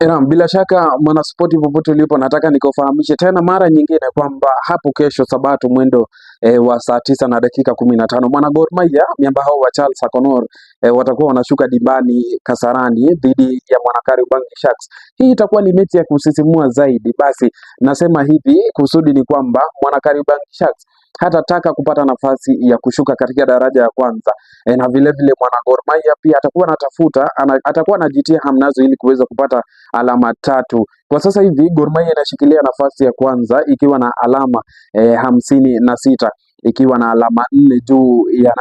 Bila shaka mwanaspoti popote ulipo, nataka nikufahamishe tena mara nyingine kwamba hapo kesho Sabato mwendo wa saa 9:15 mwana Gor Mahia miamba hao wa Charles Akonor watakuwa wanashuka dimbani Kasarani dhidi ya mwana Kariobangi Sharks. Hii itakuwa ni mechi ya kusisimua zaidi. Basi nasema hivi kusudi ni kwamba mwana Kariobangi Sharks hatataka kupata nafasi ya kushuka katika daraja ya kwanza. Na vile vile mwana Gor Mahia pia atakuwa anajitia hamnazo ili kuweza kupata alama 3. Kwa sasa hivi Gor Mahia inashikilia nafasi ya kwanza ikiwa na alama 56, ikiwa na alama 4 juu ya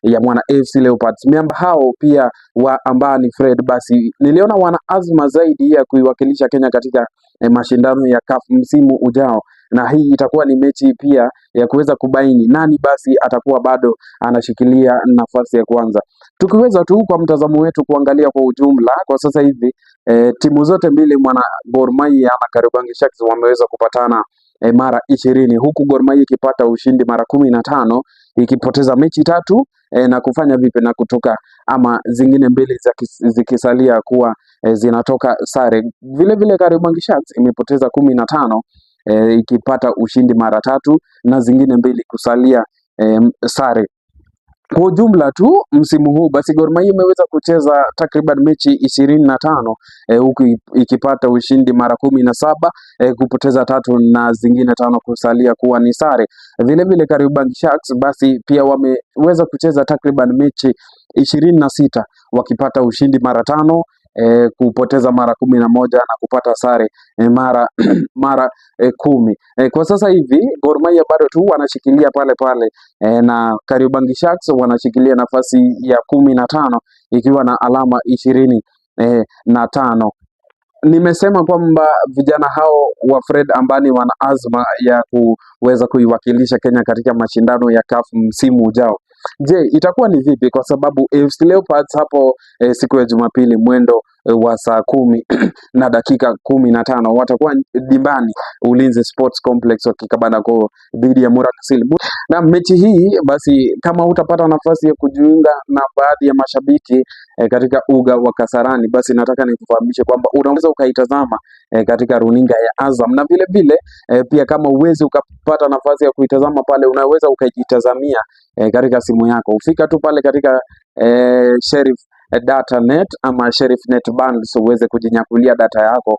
ya mwana AFC Leopards. Miamba hao pia wa Ambani Fred, basi niliona wana azma zaidi ya kuiwakilisha Kenya katika mashindano ya CAF msimu ujao, na hii itakuwa ni mechi pia ya kuweza kubaini nani basi atakuwa bado anashikilia nafasi ya kwanza. Tukiweza tu kwa mtazamo wetu kuangalia kwa ujumla kwa sasa hivi timu zote mbili mwana Gor Mahia na Kariobangi Sharks wameweza kupatana mara 20, huku Gor Mahia ikipata ushindi mara 15, ikipoteza mechi 3 na kufanya vipi na kutoka ama zingine mbili zikisalia kuwa zinatoka sare. Vile vile Kariobangi Sharks imepoteza 15 ikipata ushindi mara 3 na zingine mbili kusalia sare. Kwa ujumla tu msimu huu basi Gor Mahia imeweza kucheza takriban mechi 25 huku ikipata ushindi mara 17, kupoteza 3 na zingine 5 kusalia kuwa ni sare. Vile vile Kariobangi Sharks basi pia wameweza kucheza takriban mechi 26 wakipata ushindi mara 5, kupoteza mara 11 na kupata sare mara 10. Kwa sasa hivi Gor Mahia bado tu wanashikilia pale pale na Kariobangi Sharks wanashikilia nafasi ya 15 ikiwa na alama 25. Nimesema kwamba vijana hao wa Fred Ambani wana azma ya kuweza kuiwakilisha Kenya katika mashindano ya CAF msimu ujao. Je, itakuwa ni vipi? Kwa sababu AFC Leopards hapo siku ya Jumapili mwendo wa saa 10:15 watakuwa dimbani Ulinzi Sports Complex wakikabana kwa dhidi ya Murang'a. Na mechi hii basi kama utapata nafasi ya kujiunga na baadhi ya mashabiki katika uga wa Kasarani, basi nataka nikufahamishe kwamba unaweza ukaitazama katika runinga ya Azam, na vile vile pia kama uwezi ukapata nafasi ya kuitazama pale, unaweza ukajitazamia katika simu yako. Ufika tu pale katika Sheriff Data Net ama Sheriff Net Bundles uweze kujinyakulia data yako,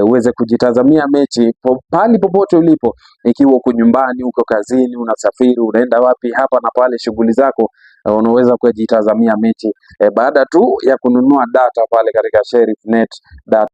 uweze kujitazamia mechi pali popote ulipo, ikiwa uko nyumbani, uko kazini, unasafiri, unaenda wapi, hapa na pale shughuli zako, unaweza kujitazamia mechi baada tu ya kununua data pale katika Sheriff Net Data.